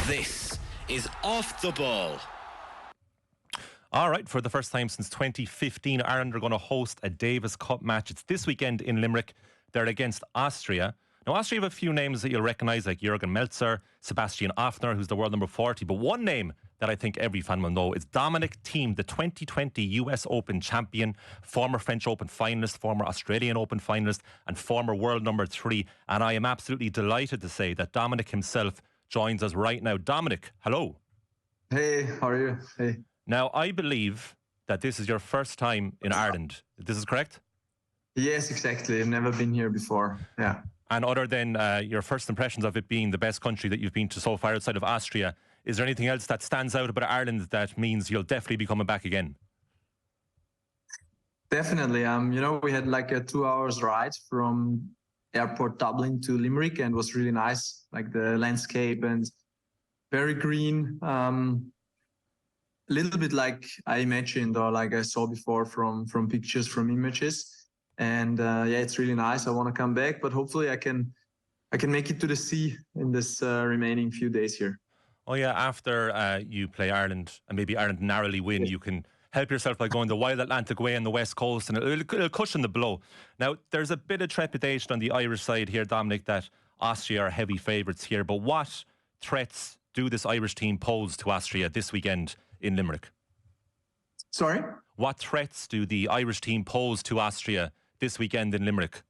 This is Off the Ball. All right, for the first time since 2015, Ireland are going to host a Davis Cup match. It's this weekend in Limerick. They're against Austria. Now, Austria have a few names that you'll recognise, like Jürgen Melzer, Sebastian Offner, who's the world number 40. But one name that I think every fan will know is Dominic Thiem, the 2020 US Open champion, former French Open finalist, former Australian Open finalist, and former world number 3. And I am absolutely delighted to say that Dominic himself joins us right now. Dominic, hello. Hey, how are you? Hey. Now, I believe that this is your first time in Ireland. This is correct? Yes, exactly. I've never been here before. Yeah. And other than your first impressions of it being the best country that you've been to so far outside of Austria, is there anything else that stands out about Ireland that means you'll definitely be coming back again? Definitely. We had like a 2 hours ride from airport Dublin to Limerick, and it was really nice. Like the landscape and very green. Little bit like I imagined or like I saw before from pictures, from images. And it's really nice. I want to come back, but hopefully I can make it to the sea in this remaining few days here. Oh yeah, after you play Ireland and maybe Ireland narrowly win, you can help yourself by going the wild Atlantic way on the west coast, and it'll cushion the blow. Now, there's a bit of trepidation on the Irish side here, Dominic, that Austria are heavy favourites here. But what threats do this Irish team pose to Austria this weekend in Limerick? Sorry? What threats do the Irish team pose to Austria this weekend in Limerick?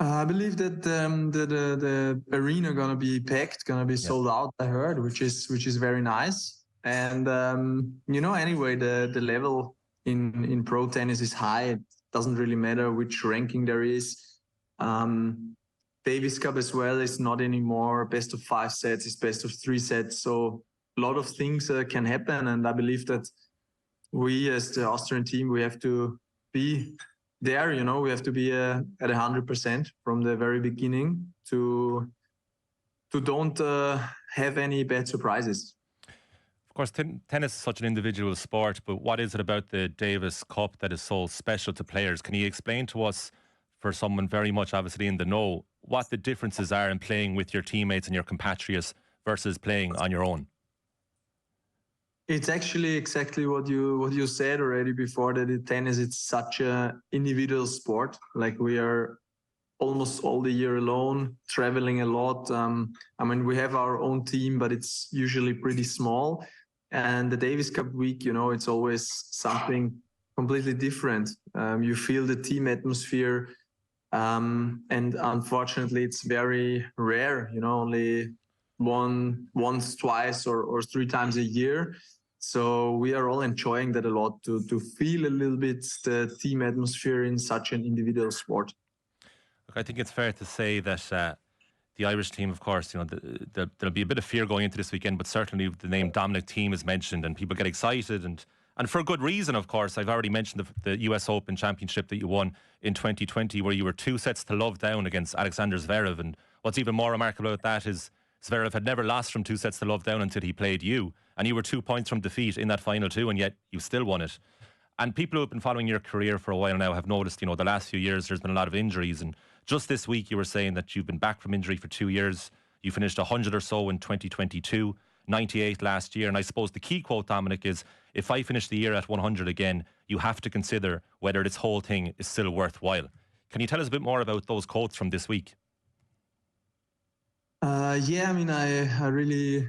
I believe that the arena gonna be packed, gonna be sold out. I heard, which is very nice. And anyway, the level in pro tennis is high. It doesn't really matter which ranking there is. Davis Cup as well is not anymore best of 5 sets; it's best of 3 sets. So a lot of things can happen, and I believe that we, as the Austrian team, we have to be there. We have to be at 100% from the very beginning to don't have any bad surprises. Of course, tennis is such an individual sport, but what is it about the Davis Cup that is so special to players? Can you explain to us, for someone very much obviously in the know, what the differences are in playing with your teammates and your compatriots versus playing on your own? It's actually exactly what you said already before, that tennis, it's such a individual sport. Like we are almost all the year alone, traveling a lot. We have our own team, but it's usually pretty small. And the Davis Cup week, it's always something completely different. You feel the team atmosphere. And unfortunately, it's very rare, only once, twice, or 3 times a year. So we are all enjoying that a lot, to feel a little bit the team atmosphere in such an individual sport. Look, I think it's fair to say that the Irish team, of course, there'll be a bit of fear going into this weekend, but certainly the name Dominic Thiem is mentioned and people get excited, and for good reason, of course. I've already mentioned the US Open Championship that you won in 2020, where you were 2 sets to love down against Alexander Zverev. And what's even more remarkable about that is Zverev had never lost from 2 sets to love down until he played you. And you were 2 points from defeat in that final too, and yet you still won it. And people who have been following your career for a while now have noticed, the last few years there's been a lot of injuries. And just this week you were saying that you've been back from injury for 2 years. You finished 100 or so in 2022, 98 last year. And I suppose the key quote, Dominic, is, if I finish the year at 100 again, you have to consider whether this whole thing is still worthwhile. Can you tell us a bit more about those quotes from this week? I really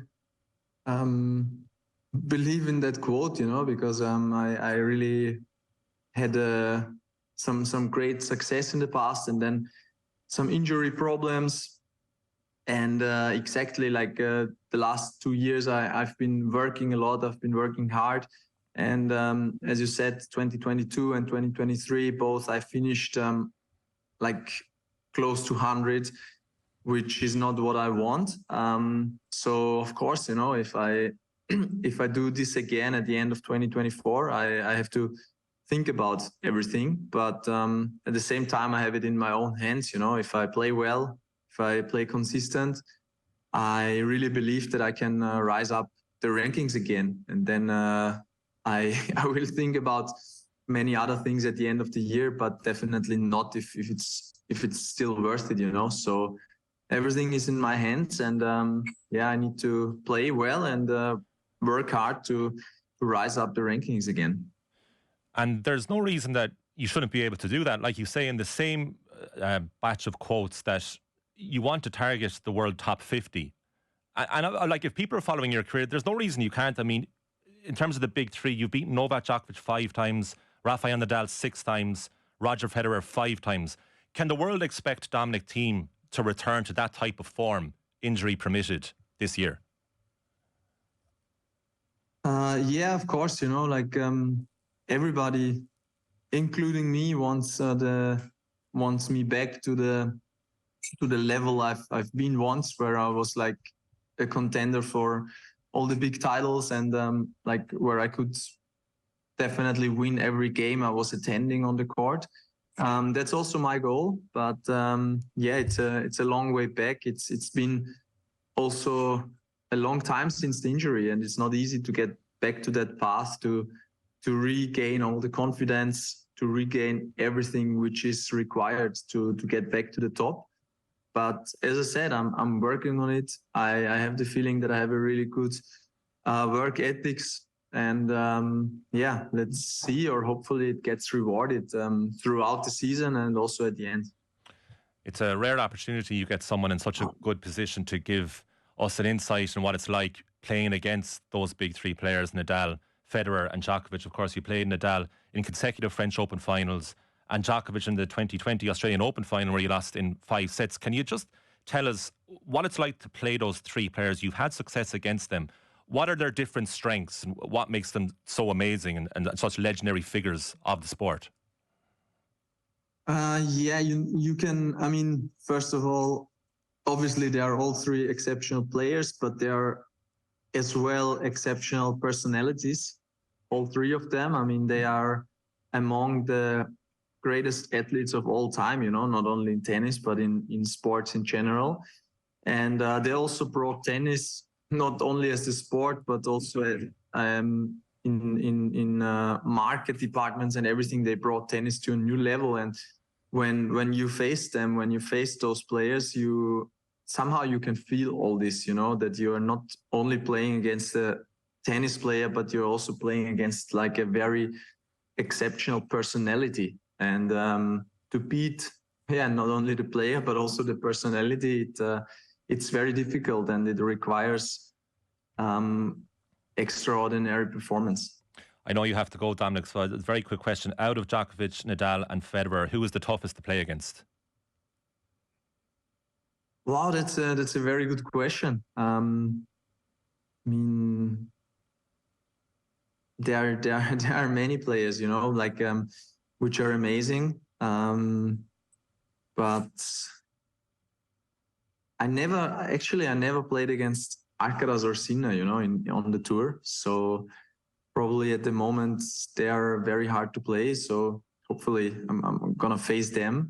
believe in that quote, because I really had some great success in the past, and then some injury problems. And exactly like the last 2 years, I've been working a lot. I've been working hard. And as you said, 2022 and 2023, both I finished like close to 100, which is not what I want. So of course, if I do this again at the end of 2024, I have to think about everything. But at the same time, I have it in my own hands. If I play well, if I play consistent, I really believe that I can rise up the rankings again. And then I will think about many other things at the end of the year, but definitely not if it's still worth it, So everything is in my hands, and yeah, I need to play well and work hard to rise up the rankings again. And there's no reason that you shouldn't be able to do that. Like you say in the same batch of quotes that you want to target the world top 50. And like, if people are following your career, there's no reason you can't. I mean, in terms of the big three, you've beaten Novak Djokovic 5 times, Rafael Nadal 6 times, Roger Federer 5 times. Can the world expect Dominic Thiem to return to that type of form, injury permitted, this year? Yeah, of course. You know, like everybody, including me, wants me back to the level I've been once, where I was like a contender for all the big titles, and like where I could definitely win every game I was attending on the court. That's also my goal, but yeah, it's a long way back. It's been also a long time since the injury, and it's not easy to get back to that path to regain all the confidence, to regain everything which is required to get back to the top. But as I said, I'm working on it. I have the feeling that I have a really good work ethics, and yeah, let's see, or hopefully it gets rewarded throughout the season and also at the end. It's a rare opportunity. You get someone in such a good position to give us an insight on what it's like playing against those big three players, Nadal, Federer and Djokovic. Of course, you played Nadal in consecutive French Open finals and Djokovic in the 2020 Australian Open final where you lost in 5 sets. Can you just tell us what it's like to play those three players? You've had success against them. What are their different strengths and what makes them so amazing and such legendary figures of the sport? Yeah, you can, I mean, first of all, obviously they are all three exceptional players, but they are as well exceptional personalities, all three of them. I mean, they are among the greatest athletes of all time, you know, not only in tennis, but in sports in general. And they also brought tennis not only as a sport, but also in market departments and everything. They brought tennis to a new level. And when you face them, when you face those players, you somehow you can feel all this, you know, that you are not only playing against a tennis player, but you're also playing against like a very exceptional personality. And to beat, yeah, not only the player, but also the personality, it's very difficult, and it requires extraordinary performance. I know you have to go, Dominic, so a very quick question. Out of Djokovic, Nadal and Federer, who is the toughest to play against? Wow, that's a very good question. I mean, there are many players, you know, like which are amazing. But I never played against Alcaraz or Sinner, you know, on the tour. So probably at the moment they are very hard to play. So hopefully I'm gonna face them.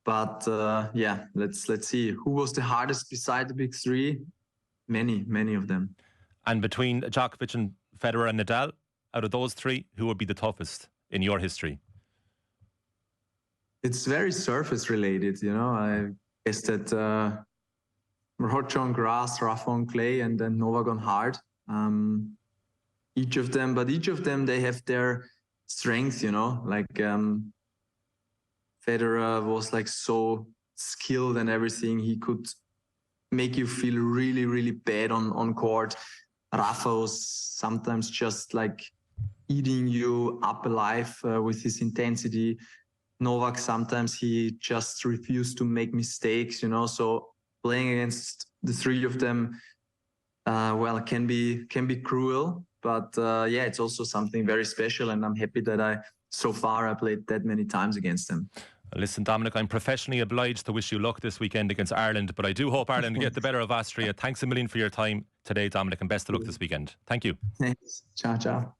But yeah, let's see who was the hardest beside the big three. Many of them. And between Djokovic and Federer and Nadal, out of those three, who would be the toughest in your history? It's very surface related, you know. I guess that Roger on grass, Rafa on clay, and then Novak on hard. Each of them, they have their strengths, you know. Like Federer was like so skilled and everything. He could make you feel really, really bad on court. Rafa was sometimes just like eating you up alive with his intensity. Novak, sometimes he just refused to make mistakes, you know. So playing against the three of them, well, can be cruel, but yeah, it's also something very special, and I'm happy that so far I played that many times against them. Listen, Dominic, I'm professionally obliged to wish you luck this weekend against Ireland, but I do hope Ireland get the better of Austria. Thanks a million for your time today, Dominic, and best of luck this weekend. Thank you. Thanks. Ciao, ciao.